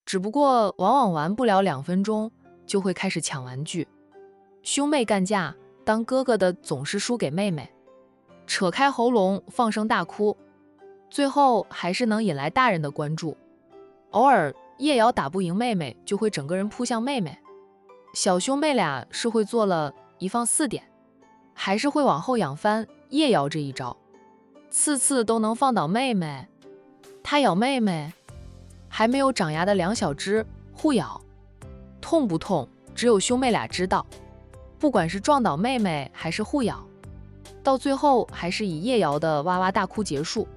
只不过往往玩不了2分钟，就会开始抢玩具。兄妹干架，当哥哥的总是输给妹妹，扯开喉咙放声大哭，最后还是能引来大人的关注。偶尔叶瑶打不赢妹妹，就会整个人扑向妹妹。小兄妹俩是会做了一放4点，还是会往后仰翻叶瑶这一招，次次都能放倒妹妹。他咬妹妹，还没有长牙的2小只互咬，痛不痛只有兄妹俩知道。不管是撞倒妹妹还是互咬，到最后还是以叶瑶的哇哇大哭结束。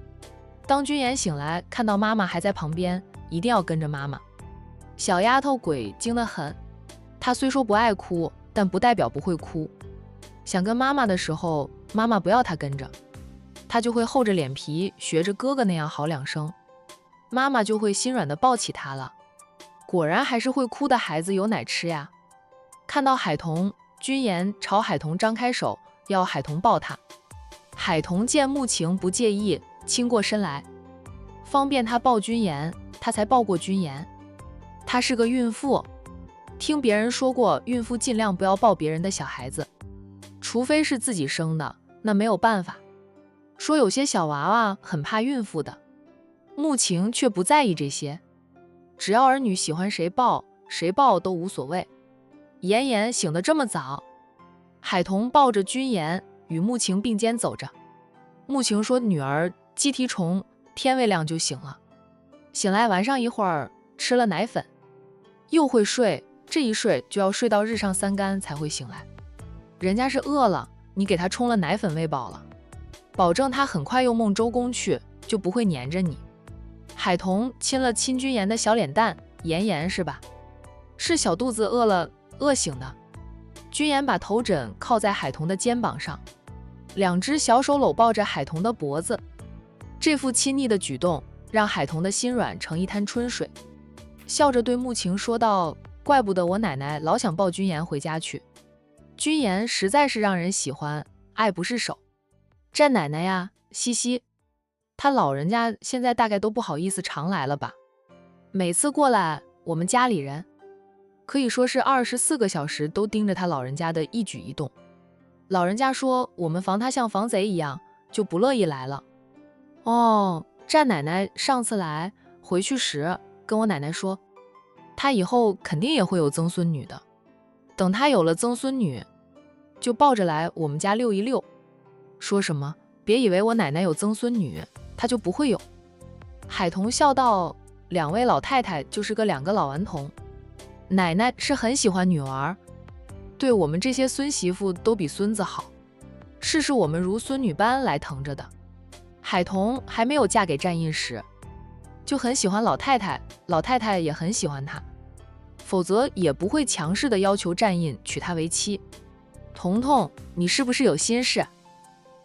当君言醒来，看到妈妈还在旁边，一定要跟着妈妈。小丫头鬼精得很，她虽说不爱哭，但不代表不会哭。想跟妈妈的时候，妈妈不要她跟着，她就会厚着脸皮学着哥哥那样嚎2声，妈妈就会心软的抱起她了。果然还是会哭的孩子有奶吃呀。看到海童，君言朝海童张开手，要海童抱他。海童见穆晴不介意，倾过身来，方便他抱君言，他才抱过君言。她是个孕妇，听别人说过，孕妇尽量不要抱别人的小孩子，除非是自己生的，那没有办法。说有些小娃娃很怕孕妇的，穆晴却不在意这些，只要儿女喜欢谁抱都无所谓。妍妍醒得这么早，海童抱着君言与穆晴并肩走着。穆晴说女儿鸡啼虫，天未亮就醒了，醒来玩上一会儿，吃了奶粉，又会睡，这一睡就要睡到日上3竿才会醒来。人家是饿了，你给他冲了奶粉喂饱了，保证他很快又梦周公去，就不会黏着你。海童亲了亲君言的小脸蛋，妍妍是吧？是小肚子饿了饿醒的。君言把头枕靠在海童的肩膀上，2只小手搂抱着海童的脖子。这副亲昵的举动让海童的心软成一滩春水，笑着对穆晴说道：怪不得我奶奶老想抱君言回家去，君言实在是让人喜欢，爱不释手。站奶奶呀，嘻嘻，他老人家现在大概都不好意思常来了吧？每次过来，我们家里人可以说是24个小时都盯着他老人家的一举一动。老人家说我们防他像防贼一样，就不乐意来了。哦，站奶奶上次来回去时跟我奶奶说，她以后肯定也会有曾孙女的，等她有了曾孙女，就抱着来我们家溜一溜。说什么别以为我奶奶有曾孙女，她就不会有。海童笑道，2位老太太就是2个老顽童，奶奶是很喜欢女儿，对我们这些孙媳妇都比孙子好，是我们如孙女般来疼着的。海童还没有嫁给战印时，就很喜欢老太太，老太太也很喜欢她，否则也不会强势的要求战印娶她为妻。彤彤，你是不是有心事？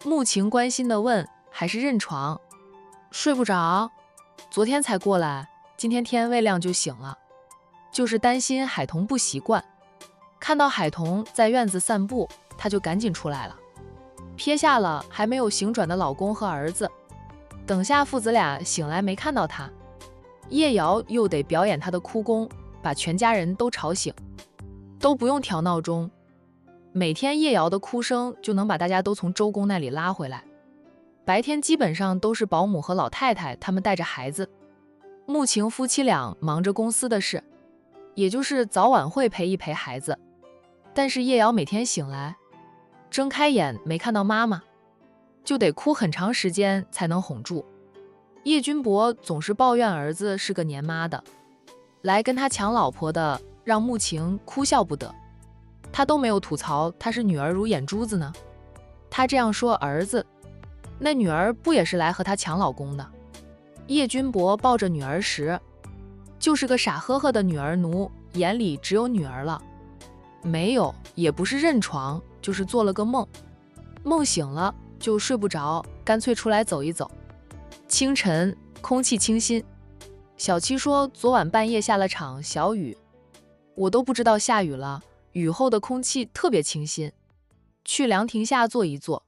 穆晴关心地问，还是认床？睡不着，昨天才过来，今天天未亮就醒了，就是担心海童不习惯。看到海童在院子散步，她就赶紧出来了，撇下了还没有醒转的老公和儿子，等下父子俩醒来没看到她，叶瑶又得表演她的哭功，把全家人都吵醒，都不用调闹钟，每天叶瑶的哭声就能把大家都从周公那里拉回来。白天基本上都是保姆和老太太他们带着孩子，穆晴夫妻俩忙着公司的事，也就是早晚会陪一陪孩子。但是叶瑶每天醒来，睁开眼没看到妈妈，就得哭很长时间才能哄住。叶君博总是抱怨儿子是个黏妈的，来跟他抢老婆的让穆晴哭笑不得，他都没有吐槽他是女儿如眼珠子呢。他这样说儿子，那女儿不也是来和他抢老公的？叶君博抱着女儿时，就是个傻呵呵的女儿奴，眼里只有女儿了。没有，也不是认床，就是做了个梦，梦醒了就睡不着，干脆出来走一走。清晨空气清新，小七说昨晚半夜下了场小雨，我都不知道下雨了，雨后的空气特别清新，去凉亭下坐一坐。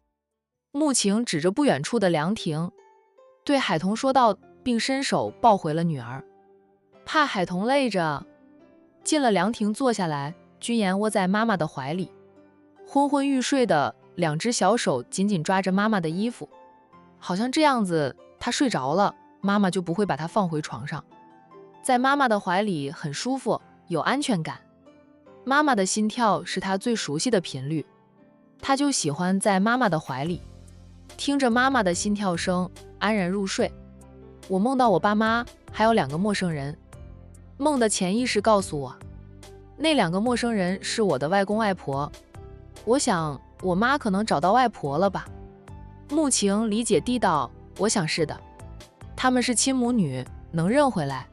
穆晴指着不远处的凉亭，对海童说道，并伸手抱回了女儿。怕海童累着，进了凉亭坐下来，君言窝在妈妈的怀里，昏昏欲睡的两只小手紧紧抓着妈妈的衣服，好像这样子他睡着了，妈妈就不会把他放回床上。在妈妈的怀里很舒服，有安全感。妈妈的心跳是他最熟悉的频率，他就喜欢在妈妈的怀里，听着妈妈的心跳声，安然入睡。我梦到我爸妈还有2个陌生人，梦的潜意识告诉我，那2个陌生人是我的外公外婆。我想我妈可能找到外婆了吧。穆晴理解地道，我想是的，他们是亲母女，能认回来。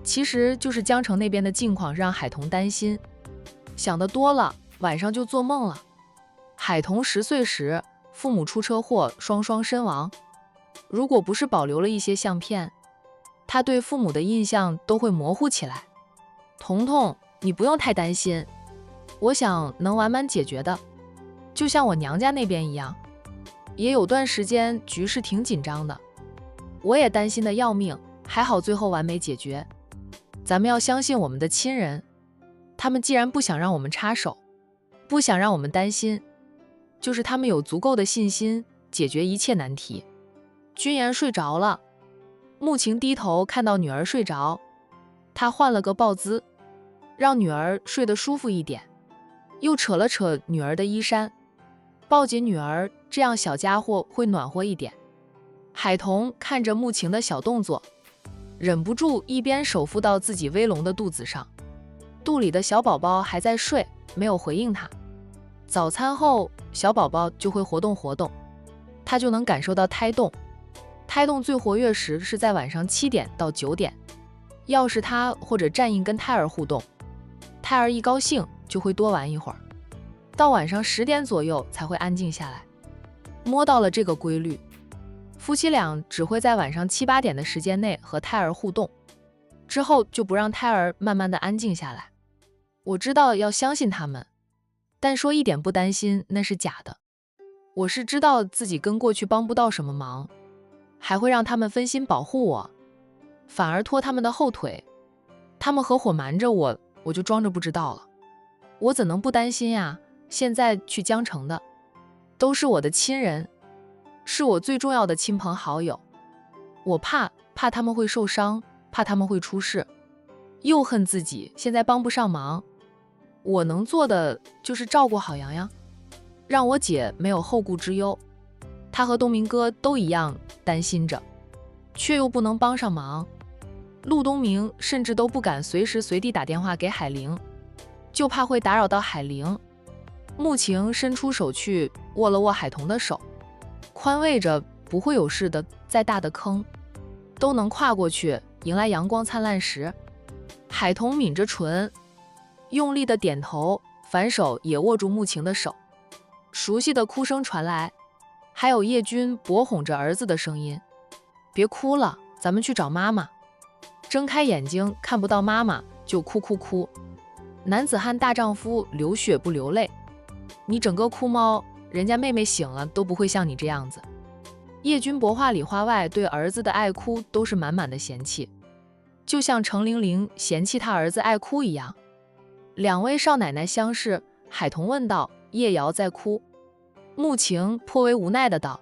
其实就是江城那边的境况让海童担心，想得多了，晚上就做梦了。海童10岁时，父母出车祸，双双身亡。如果不是保留了一些相片，他对父母的印象都会模糊起来。彤彤，你不用太担心，我想能完满解决的，就像我娘家那边一样，也有段时间局势挺紧张的，我也担心的要命，还好最后完美解决。咱们要相信我们的亲人，他们既然不想让我们插手，不想让我们担心，就是他们有足够的信心解决一切难题。君言睡着了，穆晴低头看到女儿睡着，她换了个抱姿，让女儿睡得舒服一点，又扯了扯女儿的衣衫，抱紧女儿，这样小家伙会暖和一点。海童看着穆晴的小动作，忍不住一边手敷到自己威龙的肚子上，肚里的小宝宝还在睡，没有回应他。早餐后，小宝宝就会活动活动，他就能感受到胎动。胎动最活跃时是在晚上7点到9点，要是他或者站印跟胎儿互动，胎儿一高兴就会多玩一会儿，到晚上10点左右才会安静下来。摸到了这个规律，夫妻俩只会在晚上7、8点的时间内和胎儿互动，之后就不让胎儿慢慢的安静下来。我知道要相信他们，但说一点不担心那是假的。我是知道自己跟过去帮不到什么忙，还会让他们分心保护我，反而拖他们的后腿。他们合伙瞒着我，我就装着不知道了。我怎能不担心呀？现在去江城的都是我的亲人，是我最重要的亲朋好友。我怕他们会受伤，怕他们会出事，又恨自己现在帮不上忙。我能做的就是照顾好洋洋，让我姐没有后顾之忧。她和东明哥都一样担心着，却又不能帮上忙。陆东明甚至都不敢随时随地打电话给海玲，就怕会打扰到海玲。穆晴伸出手去握了握海童的手，宽慰着不会有事的，再大的坑都能跨过去，迎来阳光灿烂时。海童抿着唇，用力的点头，反手也握住穆晴的手。熟悉的哭声传来，还有叶军薄哄着儿子的声音：别哭了，咱们去找妈妈。睁开眼睛看不到妈妈就哭。男子汉大丈夫，流血不流泪。你整个哭猫，人家妹妹醒了都不会像你这样子。叶军博话里话外对儿子的爱哭都是满满的嫌弃，就像程玲玲嫌弃他儿子爱哭一样。两位少奶奶相视，海童问道：叶瑶在哭？穆晴颇为无奈的道：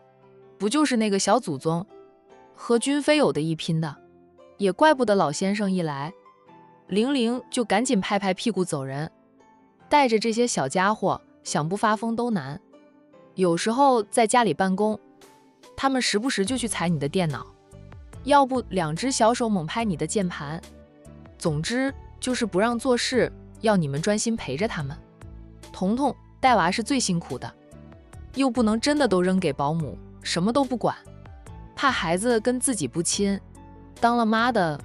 不就是那个小祖宗，和君非有的一拼的，也怪不得老先生一来，玲玲就赶紧拍拍屁股走人。带着这些小家伙，想不发疯都难。有时候在家里办公，他们时不时就去踩你的电脑，要不2只小手猛拍你的键盘。总之就是不让做事，要你们专心陪着他们。彤彤带娃是最辛苦的，又不能真的都扔给保姆，什么都不管，怕孩子跟自己不亲。当了妈的，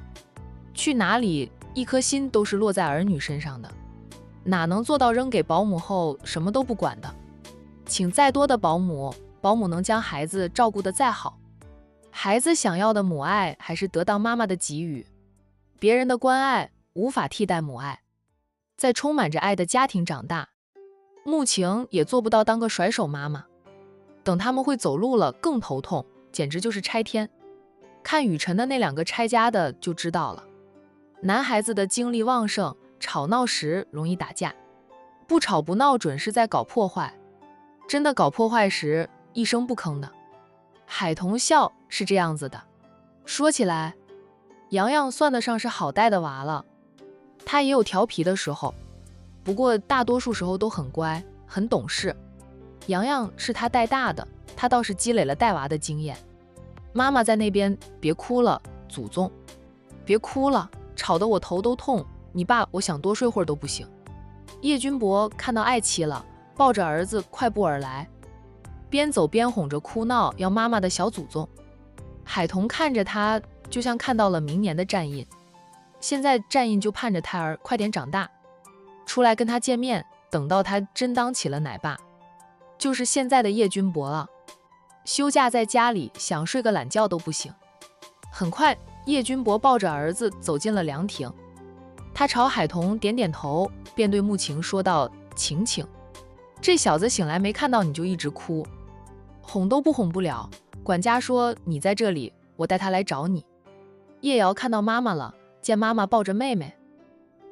去哪里一颗心都是落在儿女身上的，哪能做到扔给保姆后什么都不管的？请再多的保姆能将孩子照顾得再好，孩子想要的母爱还是得到妈妈的给予。别人的关爱无法替代母爱。在充满着爱的家庭长大，穆晴也做不到当个甩手妈妈。等他们会走路了更头痛，简直就是拆天。看雨辰的那2个拆家的就知道了。男孩子的精力旺盛，吵闹时容易打架，不吵不闹准是在搞破坏，真的搞破坏时一声不吭的。海童笑是这样子的。说起来，洋洋算得上是好带的娃了，他也有调皮的时候，不过大多数时候都很乖，很懂事。洋洋是他带大的，他倒是积累了带娃的经验。妈妈在那边别哭了，祖宗，别哭了，吵得我头都痛，你爸我想多睡会儿都不行。叶君博看到爱妻了，抱着儿子快步而来，边走边哄着哭闹要妈妈的小祖宗。海童看着他，就像看到了明年的战印，现在战印就盼着胎儿快点长大，出来跟他见面，等到他真当起了奶爸，就是现在的叶君博了。休假在家里想睡个懒觉都不行。很快，叶君博抱着儿子走进了凉亭，他朝海童点点头，便对穆晴说道：“晴晴，这小子醒来没看到你就一直哭，哄都不哄不了，管家说你在这里，我带他来找你。”叶瑶看到妈妈了，见妈妈抱着妹妹，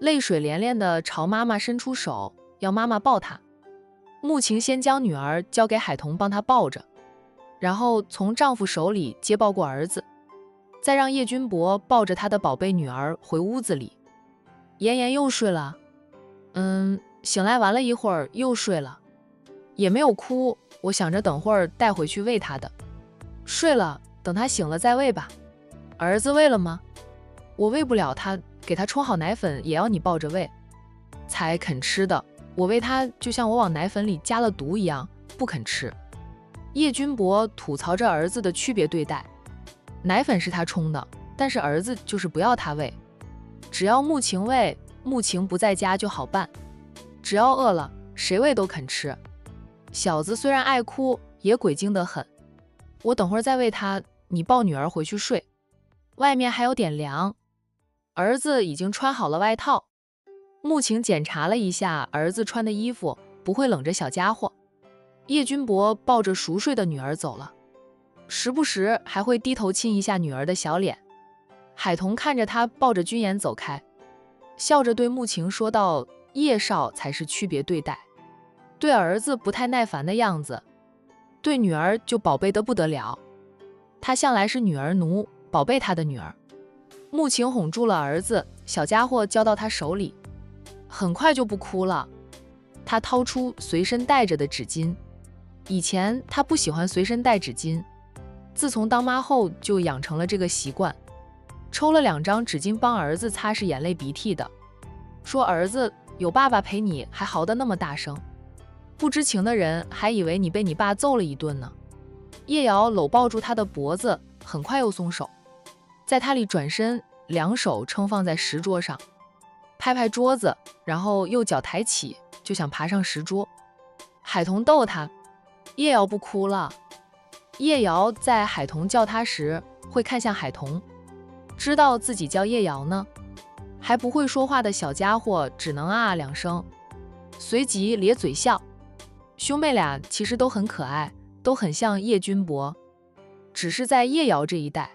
泪水连连地朝妈妈伸出手，要妈妈抱她。穆晴先将女儿交给海童帮她抱着，然后从丈夫手里接抱过儿子，再让叶君博抱着他的宝贝女儿回屋子里。妍妍又睡了，醒来玩了一会儿又睡了，也没有哭，我想着等会儿带回去喂她的。睡了，等她醒了再喂吧。儿子喂了吗？我喂不了他，给他冲好奶粉也要你抱着喂才肯吃的，我喂他就像我往奶粉里加了毒一样，不肯吃。叶君博吐槽着儿子的区别对待，奶粉是他冲的，但是儿子就是不要他喂，只要穆晴喂，穆晴不在家就好办，只要饿了谁喂都肯吃。小子虽然爱哭，也鬼精得很。我等会儿再喂他，你抱女儿回去睡，外面还有点凉。儿子已经穿好了外套，穆晴检查了一下儿子穿的衣服，不会冷着小家伙。叶君博抱着熟睡的女儿走了，时不时还会低头亲一下女儿的小脸。海童看着他抱着君言走开，笑着对穆晴说道：“叶少才是区别对待，对儿子不太耐烦的样子，对女儿就宝贝得不得了。他向来是女儿奴，宝贝他的女儿。”穆晴哄住了儿子，小家伙交到他手里，很快就不哭了。他掏出随身带着的纸巾，以前他不喜欢随身带纸巾，自从当妈后就养成了这个习惯，抽了2张纸巾帮儿子擦拭眼泪鼻涕的，说儿子有爸爸陪你还嚎得那么大声，不知情的人还以为你被你爸揍了一顿呢。叶瑶搂抱住他的脖子，很快又松手，在他里转身，2手撑放在石桌上，拍拍桌子，然后右脚抬起，就想爬上石桌。海童逗他，叶瑶不哭了。叶瑶在海童叫他时会看向海童，知道自己叫叶瑶呢，还不会说话的小家伙只能啊2声，随即咧嘴笑。兄妹俩其实都很可爱，都很像叶君博，只是在叶瑶这一代，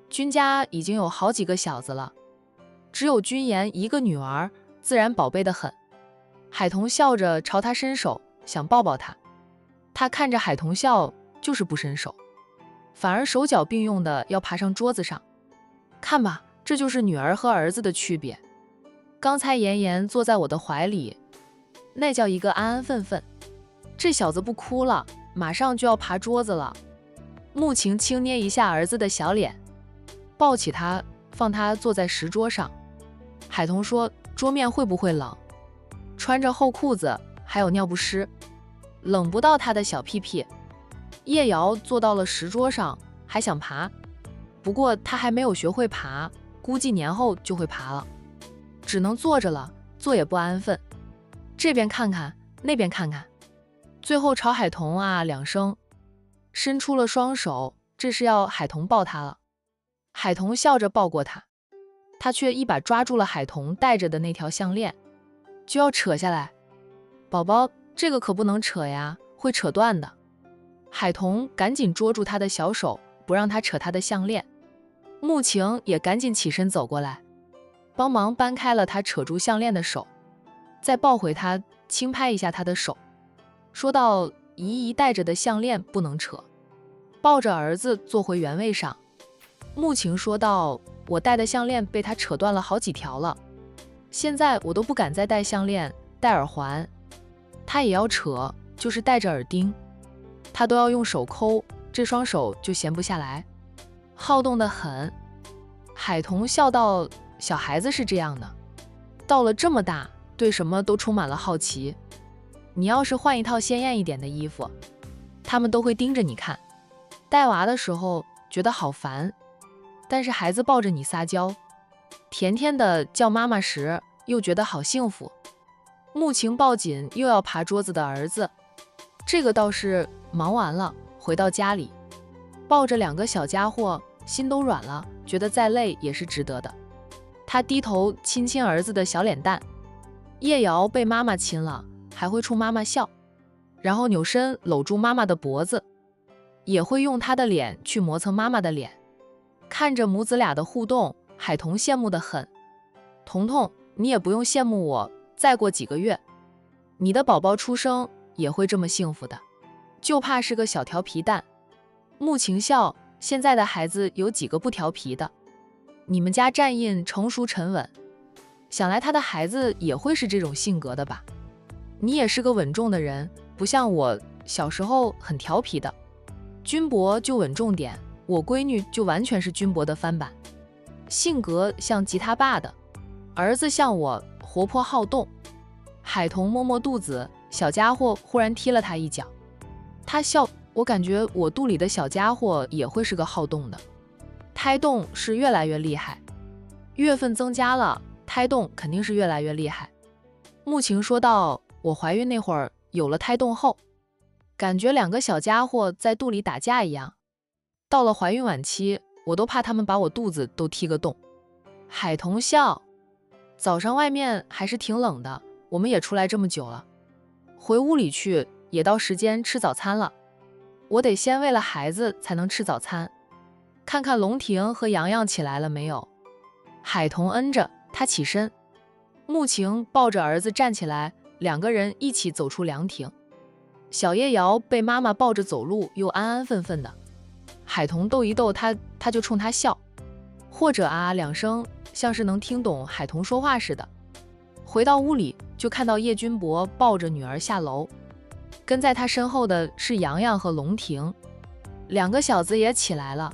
君家已经有好几个小子了，只有君言一个女儿，自然宝贝得很。海童笑着朝他伸手，想抱抱他，他看着海童笑，就是不伸手，反而手脚并用的要爬上桌子上。看吧，这就是女儿和儿子的区别。刚才妍妍坐在我的怀里，那叫一个安安分分，这小子不哭了，马上就要爬桌子了。穆晴轻捏一下儿子的小脸，抱起他，放他坐在石桌上。海童说：“桌面会不会冷？穿着厚裤子，还有尿不湿，冷不到他的小屁屁。”叶瑶坐到了石桌上，还想爬，不过他还没有学会爬，估计年后就会爬了，只能坐着了，坐也不安分，这边看看，那边看看，最后朝海童啊2声，伸出了双手，这是要海童抱他了。海童笑着抱过他，他却一把抓住了海童戴着的那条项链，就要扯下来。宝宝，这个可不能扯呀，会扯断的。海童赶紧捉住他的小手，不让他扯他的项链。穆晴也赶紧起身走过来，帮忙掰开了他扯住项链的手，再抱回他，轻拍一下他的手，说道：“姨姨戴着的项链不能扯。”抱着儿子坐回原位上，穆晴说道：“我戴的项链被他扯断了好几条了，现在我都不敢再戴项链、戴耳环，他也要扯，就是戴着耳钉，他都要用手抠，这双手就闲不下来，好动得很。”海童笑道：“小孩子是这样的，到了这么大，对什么都充满了好奇。你要是换一套鲜艳一点的衣服，他们都会盯着你看。带娃的时候觉得好烦，但是孩子抱着你撒娇，甜甜的叫妈妈时又觉得好幸福。”穆晴抱紧又要爬桌子的儿子，这个倒是忙完了，回到家里，抱着两个小家伙，心都软了，觉得再累也是值得的。他低头亲亲儿子的小脸蛋，叶瑶被妈妈亲了，还会冲妈妈笑，然后扭身搂住妈妈的脖子，也会用他的脸去磨蹭妈妈的脸。看着母子俩的互动，海童羡慕得很。童童，你也不用羡慕我，再过几个月，你的宝宝出生也会这么幸福的，就怕是个小调皮蛋。穆晴笑，现在的孩子有几个不调皮的？你们家战印成熟沉稳，想来他的孩子也会是这种性格的吧？你也是个稳重的人，不像我小时候很调皮的。君博就稳重点，我闺女就完全是君博的翻版，性格像吉他爸的，儿子像我活泼好动。海童摸摸肚子，小家伙忽然踢了他一脚，他笑，我感觉我肚里的小家伙也会是个好动的，胎动是越来越厉害，月份增加了，胎动肯定是越来越厉害。穆晴说道：“我怀孕那会儿有了胎动后，感觉两个小家伙在肚里打架一样，到了怀孕晚期，我都怕他们把我肚子都踢个洞。”海童笑，早上外面还是挺冷的，我们也出来这么久了，回屋里去，也到时间吃早餐了，我得先喂了孩子才能吃早餐。看看龙婷和洋洋起来了没有？海童嗯着，他起身。穆晴抱着儿子站起来，两个人一起走出凉亭。小叶瑶被妈妈抱着走路，又安安分分的。海童逗一逗他，他就冲他笑，或者啊两声，像是能听懂海童说话似的。回到屋里，就看到叶君博抱着女儿下楼，跟在他身后的是洋洋和龙婷，两个小子也起来了。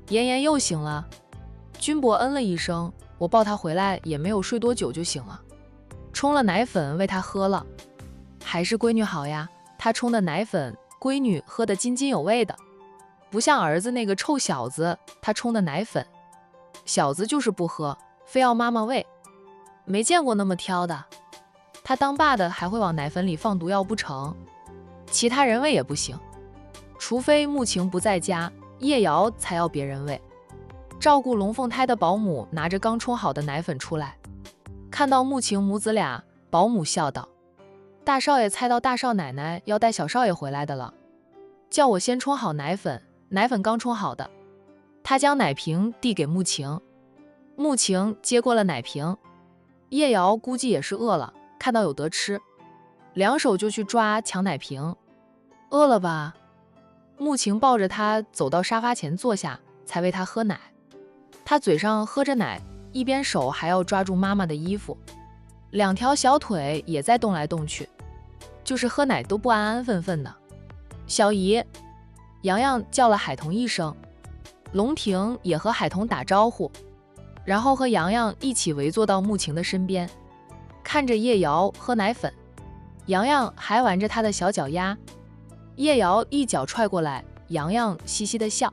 妍妍又醒了，君博嗯了一声，我抱他回来也没有睡多久就醒了，冲了奶粉喂他喝了，还是闺女好呀，他冲的奶粉，闺女喝得津津有味的，不像儿子那个臭小子，他冲的奶粉，小子就是不喝，非要妈妈喂，没见过那么挑的，他当爸的还会往奶粉里放毒药不成？其他人喂也不行，除非穆晴不在家，叶瑶才要别人喂。照顾龙凤胎的保姆拿着刚冲好的奶粉出来，看到穆晴母子俩，保姆笑道：“大少爷猜到大少奶奶要带小少爷回来的了，叫我先冲好奶粉，奶粉刚冲好的。”他将奶瓶递给穆晴，穆晴接过了奶瓶。叶瑶估计也是饿了，看到有得吃，两手就去抓抢奶瓶。饿了吧？穆晴抱着他走到沙发前坐下，才喂他喝奶。他嘴上喝着奶，一边手还要抓住妈妈的衣服，两条小腿也在动来动去，就是喝奶都不安安分分的。小姨，洋洋叫了海童一声，龙婷也和海童打招呼，然后和洋洋一起围坐到穆晴的身边，看着叶瑶喝奶粉，洋洋还玩着他的小脚丫。叶瑶一脚踹过来，洋洋嘻嘻的笑，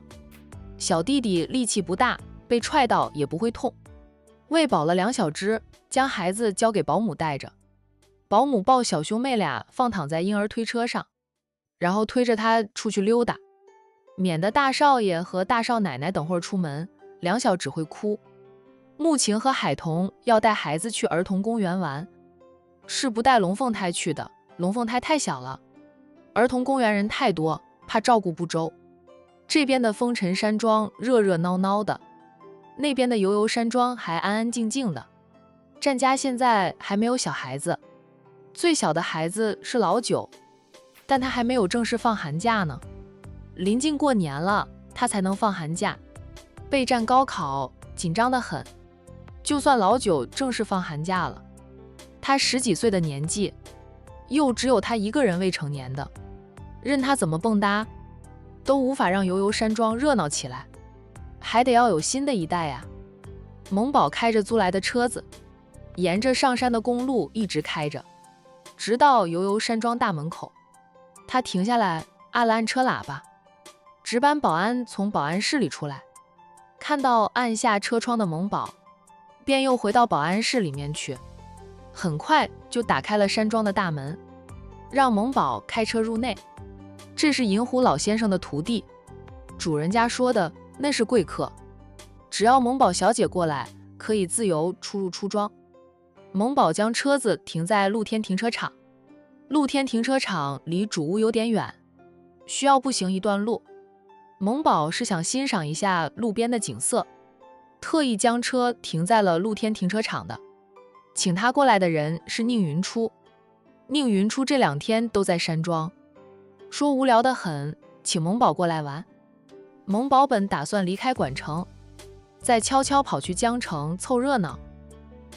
小弟弟力气不大，被踹到也不会痛。喂饱了2小只，将孩子交给保姆带着，保姆抱小兄妹俩放躺在婴儿推车上，然后推着他出去溜达，免得大少爷和大少奶奶等会儿出门，2小只会哭。穆晴和海童要带孩子去儿童公园玩，是不带龙凤胎去的，龙凤胎太小了，儿童公园人太多，怕照顾不周。这边的风尘山庄热热闹闹的，那边的游游山庄还安安静静的。战家现在还没有小孩子，最小的孩子是老九，但他还没有正式放寒假呢。临近过年了，他才能放寒假。备战高考，紧张得很。就算老九正式放寒假了，他10几岁的年纪，又只有他一个人未成年的，任他怎么蹦跶，都无法让游游山庄热闹起来，还得要有新的一代呀。蒙宝开着租来的车子，沿着上山的公路一直开着，直到游游山庄大门口。他停下来，按了按车喇叭。值班保安从保安室里出来，看到按下车窗的蒙宝，便又回到保安室里面去，很快就打开了山庄的大门，让蒙宝开车入内。这是银狐老先生的徒弟，主人家说的那是贵客，只要蒙宝小姐过来，可以自由出入出庄。蒙宝将车子停在露天停车场，露天停车场离主屋有点远，需要步行一段路。蒙宝是想欣赏一下路边的景色，特意将车停在了露天停车场的。请他过来的人是宁云初。宁云初这2天都在山庄，说无聊得很，请蒙宝过来玩。蒙宝本打算离开管城，再悄悄跑去江城凑热闹，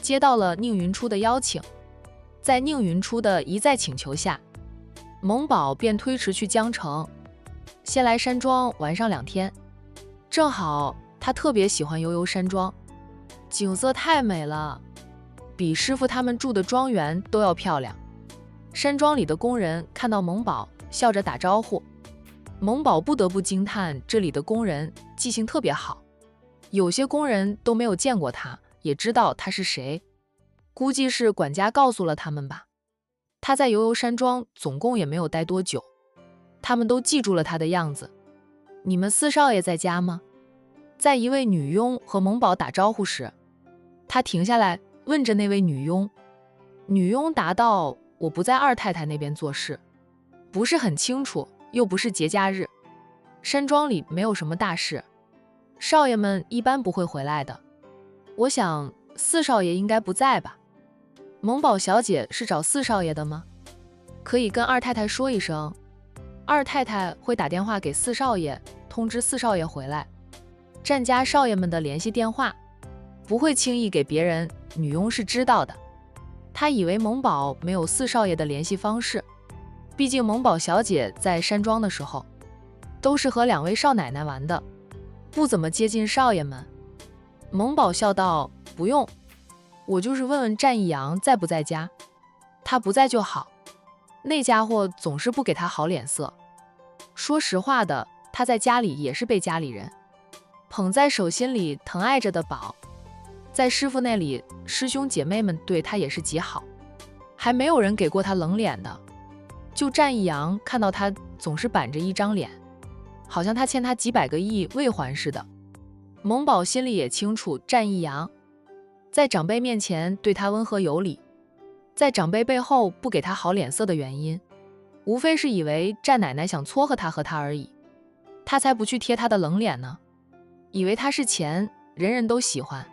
接到了宁云初的邀请。在宁云初的一再请求下，蒙宝便推迟去江城，先来山庄玩上2天。正好他特别喜欢游游山庄，景色太美了，比师傅他们住的庄园都要漂亮。山庄里的工人看到蒙宝，笑着打招呼。蒙宝不得不惊叹这里的工人记性特别好，有些工人都没有见过他，也知道他是谁，估计是管家告诉了他们吧。他在游游山庄总共也没有待多久，他们都记住了他的样子。你们4少爷在家吗？在一位女佣和蒙宝打招呼时，他停下来问着那位女佣。女佣答道：我不在二太太那边做事，不是很清楚，又不是节假日，山庄里没有什么大事，少爷们一般不会回来的。我想4少爷应该不在吧？蒙宝小姐是找4少爷的吗？可以跟二太太说一声，二太太会打电话给4少爷，通知4少爷回来。战家少爷们的联系电话不会轻易给别人，女佣是知道的。她以为蒙宝没有4少爷的联系方式，毕竟蒙宝小姐在山庄的时候都是和2位少奶奶玩的，不怎么接近少爷们。蒙宝笑道：不用，我就是问问战一阳在不在家，他不在就好，那家伙总是不给他好脸色。说实话的，他在家里也是被家里人捧在手心里疼爱着的宝，在师傅那里，师兄姐妹们对他也是极好，还没有人给过他冷脸的。就战一阳看到他总是板着一张脸，好像他欠他几百个亿未还似的。蒙宝心里也清楚，战一阳在长辈面前对他温和有礼，在长辈背后不给他好脸色的原因，无非是以为战奶奶想撮合他和他而已，他才不去贴他的冷脸呢。以为他是钱，人人都喜欢，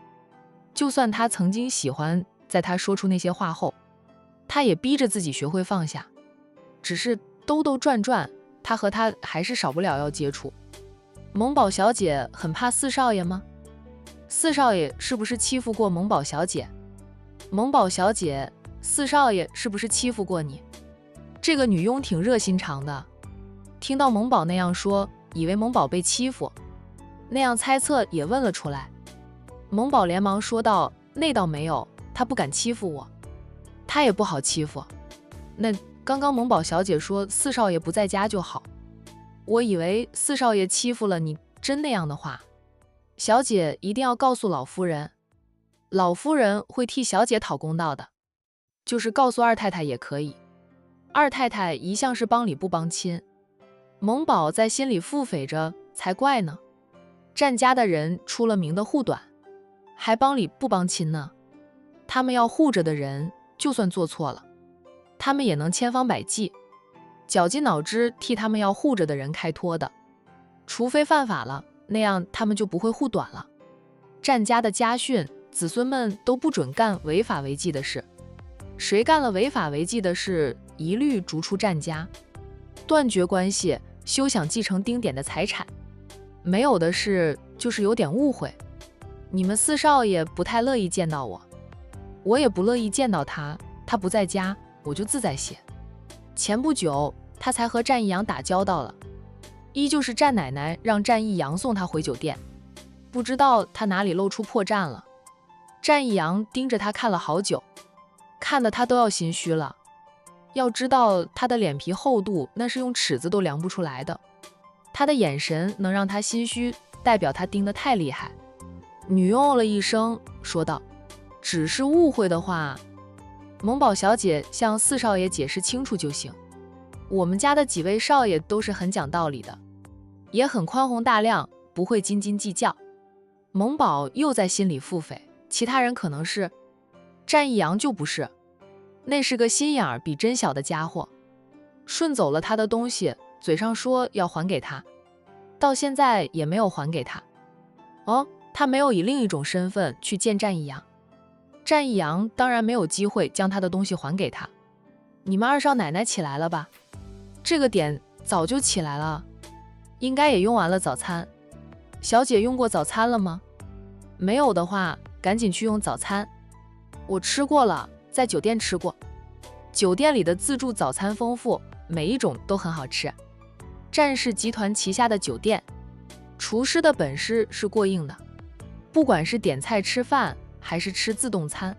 就算他曾经喜欢，在他说出那些话后，他也逼着自己学会放下。只是兜兜转转，他和他还是少不了要接触。蒙宝小姐很怕4少爷吗？4少爷是不是欺负过蒙宝小姐？蒙宝小姐，4少爷是不是欺负过你？这个女佣挺热心肠的，听到蒙宝那样说，以为蒙宝被欺负，那样猜测也问了出来。蒙宝连忙说道：那倒没有，他不敢欺负我，他也不好欺负。那刚刚蒙宝小姐说4少爷不在家就好，我以为4少爷欺负了你，真那样的话，小姐一定要告诉老夫人，老夫人会替小姐讨公道的，就是告诉二太太也可以。二太太一向是帮理不帮亲，蒙宝在心里腹诽着才怪呢。战家的人出了名的护短，还帮理不帮亲呢。他们要护着的人，就算做错了，他们也能千方百计绞尽脑汁替他们要护着的人开脱的，除非犯法了，那样他们就不会护短了。战家的家训，子孙们都不准干违法违纪的事，谁干了违法违纪的事，一律逐出战家，断绝关系，休想继承丁典的财产。没有的事就是有点误会，你们四少爷不太乐意见到我，我也不乐意见到他，他不在家，我就自在些。前不久他才和战义阳打交道了，依旧是战奶奶让战义阳送他回酒店，不知道他哪里露出破绽了。战义阳盯着他看了好久，看得他都要心虚了。要知道他的脸皮厚度那是用尺子都量不出来的，他的眼神能让他心虚，代表他盯得太厉害。女佣哦了一声，说道：只是误会的话，蒙宝小姐向四少爷解释清楚就行。我们家的几位少爷都是很讲道理的，也很宽宏大量，不会斤斤计较。蒙宝又在心里腹诽，其他人可能是，战义阳就不是，那是个心眼儿比针小的家伙，顺走了他的东西，嘴上说要还给他，到现在也没有还给他。哦，他没有以另一种身份去见战义阳，战义阳当然没有机会将他的东西还给他。你们二少奶奶起来了吧？这个点早就起来了，应该也用完了早餐。小姐用过早餐了吗？没有的话，赶紧去用早餐。我吃过了，在酒店吃过。酒店里的自助早餐丰富，每一种都很好吃。战氏集团旗下的酒店，厨师的本事是过硬的，不管是点菜吃饭，还是吃自动餐，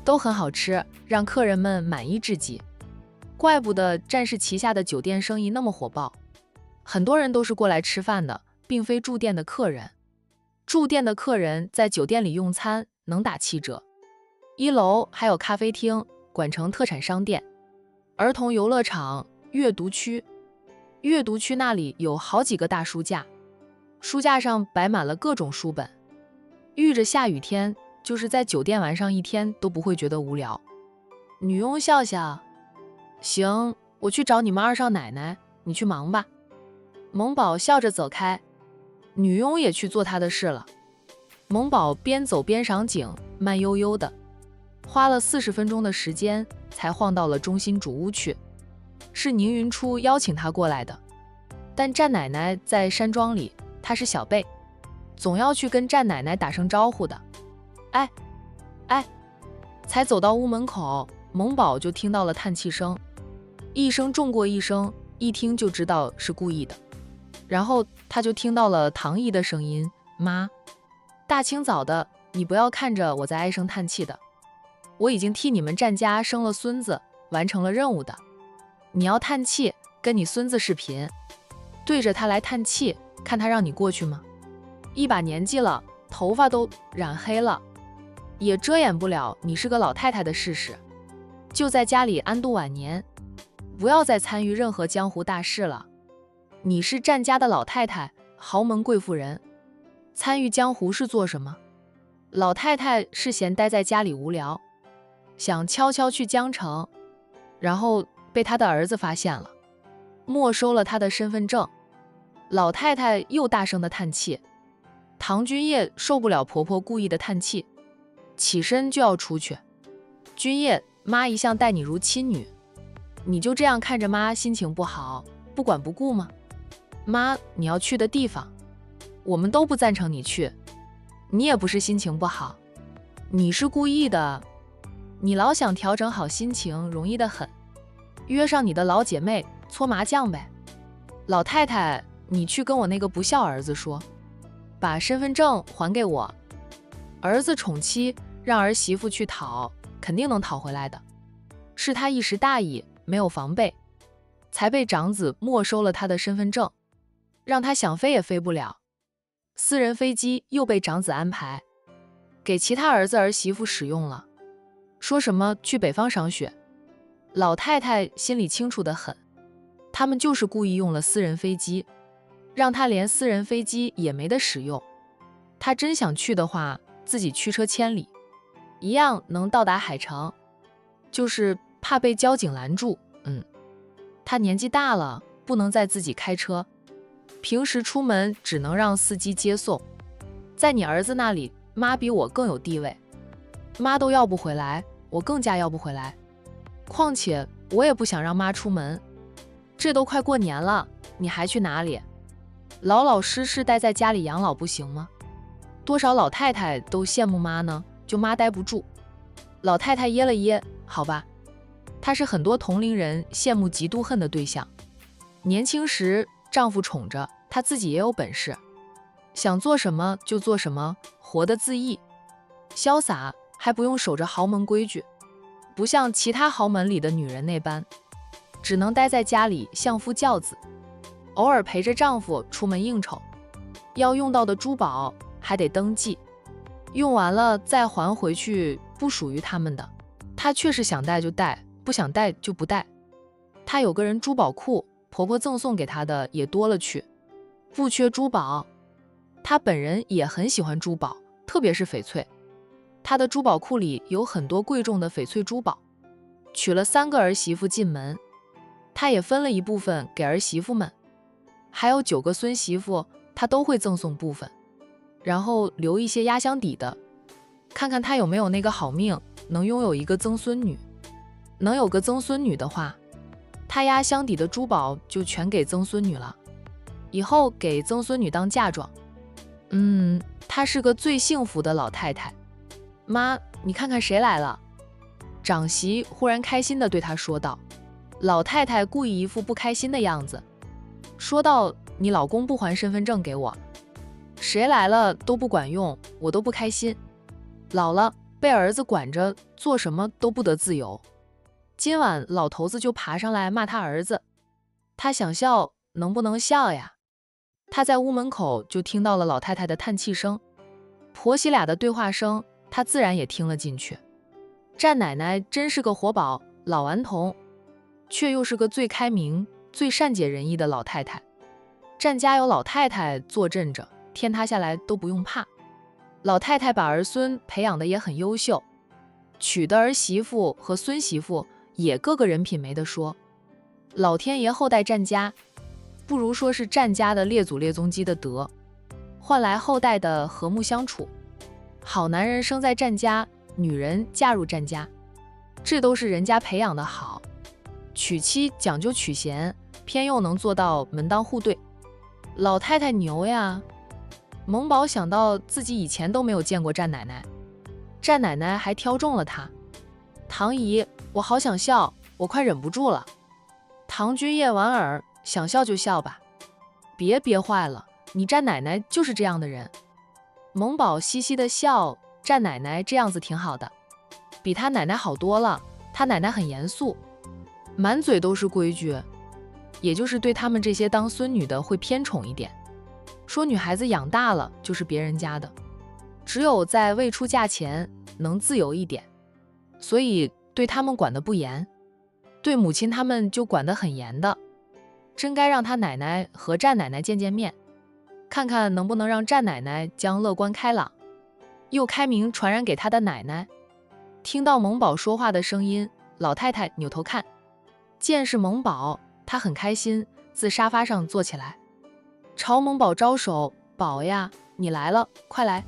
都很好吃，让客人们满意至极。怪不得战氏旗下的酒店生意那么火爆，很多人都是过来吃饭的，并非住店的客人。住店的客人在酒店里用餐能打7折。1楼还有咖啡厅，管成特产商店、儿童游乐场、阅读区。阅读区那里有好几个大书架，书架上摆满了各种书本。遇着下雨天，就是在酒店玩上一天都不会觉得无聊。女佣笑笑，行，我去找你们二少奶奶，你去忙吧。蒙宝笑着走开，女佣也去做她的事了。蒙宝边走边赏景，慢悠悠的，花了40分钟的时间才晃到了中心主屋去。是宁云初邀请他过来的，但战奶奶在山庄里，他是小辈，总要去跟战奶奶打声招呼的。哎，才走到屋门口，蒙宝就听到了叹气声，一声重过一声，一听就知道是故意的。然后他就听到了唐姨的声音：妈，大清早的，你不要看着我在唉声叹气的，我已经替你们战家生了孙子，完成了任务的。你要叹气，跟你孙子视频，对着他来叹气，看他让你过去吗？一把年纪了，头发都染黑了，也遮掩不了你是个老太太的事实。就在家里安度晚年，不要再参与任何江湖大事了。你是战家的老太太，豪门贵妇人，参与江湖是做什么？老太太是嫌待在家里无聊，想悄悄去江城，然后被他的儿子发现了，没收了他的身份证。老太太又大声的叹气，唐君夜受不了婆婆故意的叹气，起身就要出去。君夜，妈一向待你如亲女，你就这样看着妈心情不好，不管不顾吗？妈，你要去的地方，我们都不赞成你去。你也不是心情不好，你是故意的。你老想调整好心情，容易得很。约上你的老姐妹搓麻将呗。老太太，你去跟我那个不孝儿子说，把身份证还给我。儿子宠妻，让儿媳妇去讨，肯定能讨回来的。是他一时大意，没有防备，才被长子没收了他的身份证，让他想飞也飞不了。私人飞机又被长子安排，给其他儿子儿媳妇使用了，说什么去北方赏雪。老太太心里清楚得很，他们就是故意用了私人飞机，让他连私人飞机也没得使用。他真想去的话，自己驱车千里，一样能到达海城，就是怕被交警拦住。他年纪大了，不能再自己开车，平时出门只能让司机接送。在你儿子那里妈比我更有地位，妈都要不回来，我更加要不回来。况且我也不想让妈出门，这都快过年了，你还去哪里？老老实实待在家里养老不行吗？多少老太太都羡慕妈呢，就妈待不住。老太太噎了噎，好吧，她是很多同龄人羡慕嫉妒恨的对象。年轻时丈夫宠着，她自己也有本事，想做什么就做什么，活得恣意潇洒，还不用守着豪门规矩，不像其他豪门里的女人那般，只能待在家里相夫教子，偶尔陪着丈夫出门应酬，要用到的珠宝还得登记，用完了再还回去不属于他们的。她确实想带就带，不想带就不带。她有个人珠宝库，婆婆赠送给她的也多了去，不缺珠宝。她本人也很喜欢珠宝，特别是翡翠。她的珠宝库里有很多贵重的翡翠珠宝，娶了3个儿媳妇进门，她也分了一部分给儿媳妇们，还有9个孙媳妇，她都会赠送部分，然后留一些压箱底的，看看她有没有那个好命，能拥有一个曾孙女。能有个曾孙女的话，她压箱底的珠宝就全给曾孙女了，以后给曾孙女当嫁妆。她是个最幸福的老太太。妈，你看看谁来了？长媳忽然开心地对她说道。老太太故意一副不开心的样子，说道：你老公不还身份证给我，谁来了都不管用，我都不开心。老了被儿子管着，做什么都不得自由。今晚老头子就爬上来骂他儿子，他想笑能不能笑呀？他在屋门口就听到了老太太的叹气声，婆媳俩的对话声，他自然也听了进去。战奶奶真是个活宝，老顽童，却又是个最开明、最善解人意的老太太。战家有老太太坐镇着，天塌下来都不用怕。老太太把儿孙培养得也很优秀，娶的儿媳妇和孙媳妇也个个人品没得说。老天爷厚待战家，不如说是战家的列祖列宗积的德，换来后代的和睦相处。好男人生在战家，女人嫁入战家，这都是人家培养的好。娶妻讲究娶贤，偏又能做到门当户对。老太太牛呀！萌宝想到自己以前都没有见过战奶奶，战奶奶还挑中了她。唐姨，我好想笑，我快忍不住了。唐君夜莞尔，想笑就笑吧，别憋坏了，你战奶奶就是这样的人。萌宝嘻嘻的笑，战奶奶这样子挺好的，比他奶奶好多了。他奶奶很严肃，满嘴都是规矩，也就是对他们这些当孙女的会偏宠一点，说女孩子养大了就是别人家的，只有在未出嫁前能自由一点，所以对他们管得不严，对母亲他们就管得很严的。真该让他奶奶和战奶奶见见面，看看能不能让战奶奶将乐观开朗又开明传染给他的奶奶。听到萌宝说话的声音，老太太扭头看，见是萌宝，她很开心，自沙发上坐起来，朝萌宝招手：宝呀，你来了，快来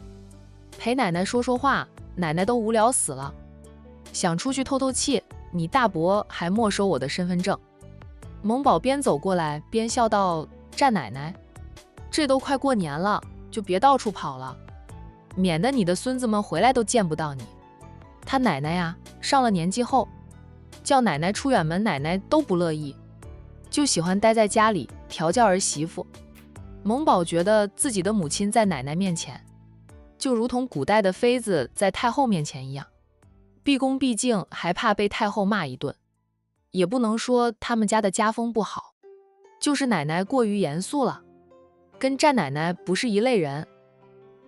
陪奶奶说说话，奶奶都无聊死了，想出去透透气，你大伯还没收我的身份证。萌宝边走过来边笑道：战奶奶，这都快过年了，就别到处跑了，免得你的孙子们回来都见不到你。他奶奶呀，上了年纪后，叫奶奶出远门，奶奶都不乐意，就喜欢待在家里调教儿媳妇。萌宝觉得自己的母亲在奶奶面前，就如同古代的妃子在太后面前一样，毕恭毕敬，还怕被太后骂一顿。也不能说他们家的家风不好，就是奶奶过于严肃了，跟战奶奶不是一类人。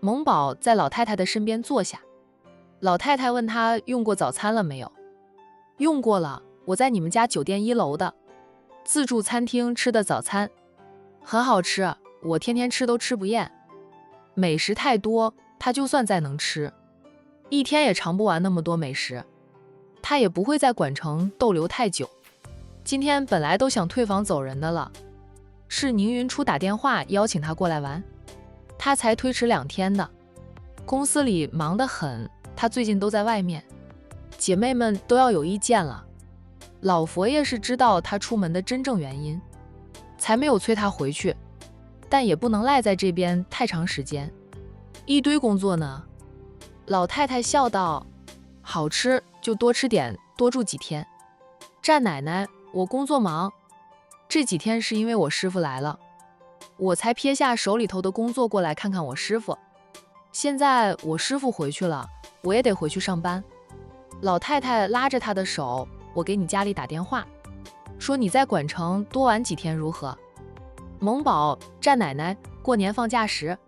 萌宝在老太太的身边坐下，老太太问他用过早餐了没有。用过了，我在你们家酒店1楼的自助餐厅吃的早餐，很好吃，我天天吃都吃不厌。美食太多，他就算再能吃，一天也尝不完那么多美食，他也不会在管城逗留太久。今天本来都想退房走人的了，是宁云初打电话邀请他过来玩，他才推迟2天的。公司里忙得很，他最近都在外面，姐妹们都要有意见了。老佛爷是知道他出门的真正原因，才没有催他回去，但也不能赖在这边太长时间，一堆工作呢。老太太笑道：好吃就多吃点，多住几天。战奶奶，我工作忙，这几天是因为我师傅来了，我才撇下手里头的工作过来看看我师傅。现在我师傅回去了，我也得回去上班。老太太拉着他的手，我给你家里打电话，说你在管城多玩几天如何？萌宝，战奶奶，过年放假时，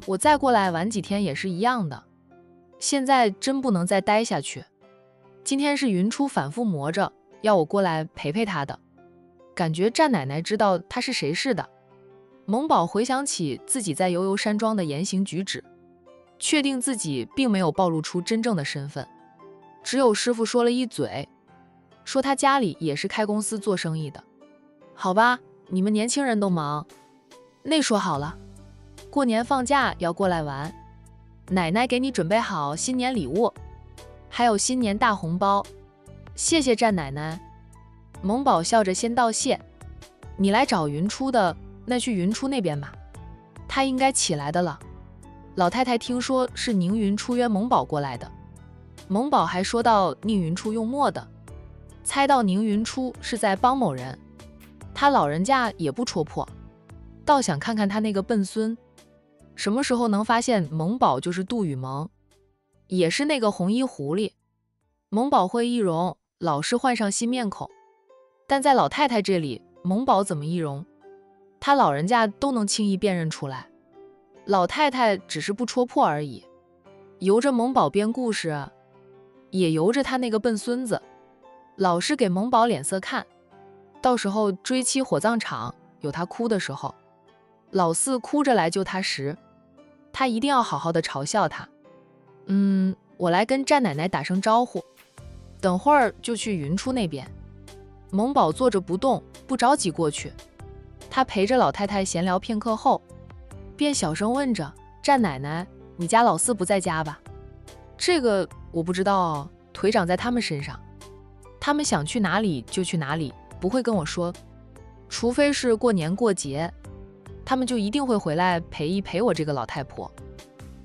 我再过来玩几天也是一样的。现在真不能再待下去。今天是云初反复磨着，要我过来陪陪他的。感觉战奶奶知道他是谁似的。萌宝回想起自己在悠悠山庄的言行举止，确定自己并没有暴露出真正的身份，只有师傅说了一嘴，说他家里也是开公司做生意的。好吧，你们年轻人都忙，那说好了，过年放假要过来玩，奶奶给你准备好新年礼物，还有新年大红包。谢谢战奶奶。萌宝笑着先道谢。你来找云初的，那去云初那边吧，他应该起来的了。老太太听说是宁云初约萌宝过来的，萌宝还说到宁云初用墨的，猜到宁云初是在帮某人，他老人家也不戳破，倒想看看他那个笨孙什么时候能发现萌宝就是杜雨萌，也是那个红衣狐狸。萌宝会易容，老是换上新面孔，但在老太太这里，萌宝怎么易容，他老人家都能轻易辨认出来，老太太只是不戳破而已。由着萌宝编故事，也由着他那个笨孙子，老是给萌宝脸色看，到时候追妻火葬场有他哭的时候，老四哭着来救他时，他一定要好好的嘲笑他。我来跟战奶奶打声招呼，等会儿就去云初那边。萌宝坐着不动，不着急过去。他陪着老太太闲聊片刻后，便小声问着战奶奶：你家老四不在家吧？这个我不知道，腿长在他们身上，他们想去哪里就去哪里，不会跟我说，除非是过年过节，他们就一定会回来陪一陪我这个老太婆。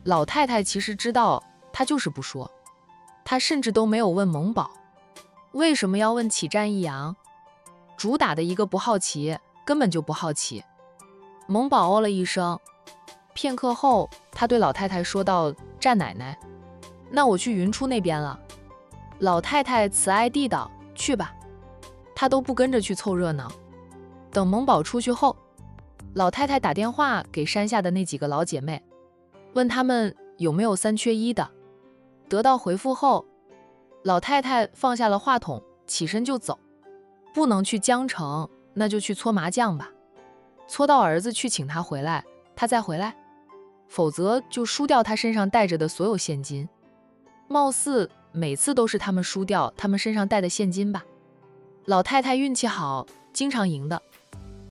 老太太其实知道，她就是不说，她甚至都没有问萌宝为什么要问起战一阳，主打的一个不好奇，根本就不好奇。萌宝哦了一声，片刻后，他对老太太说道：战奶奶，那我去云初那边了。老太太慈爱地道：去吧。她都不跟着去凑热闹。等萌宝出去后，老太太打电话给山下的那几个老姐妹，问他们有没有3缺1的。得到回复后，老太太放下了话筒，起身就走。不能去江城，那就去搓麻将吧，搓到儿子去请他回来，他再回来，否则就输掉他身上带着的所有现金。貌似每次都是他们输掉他们身上带的现金吧。老太太运气好，经常赢的。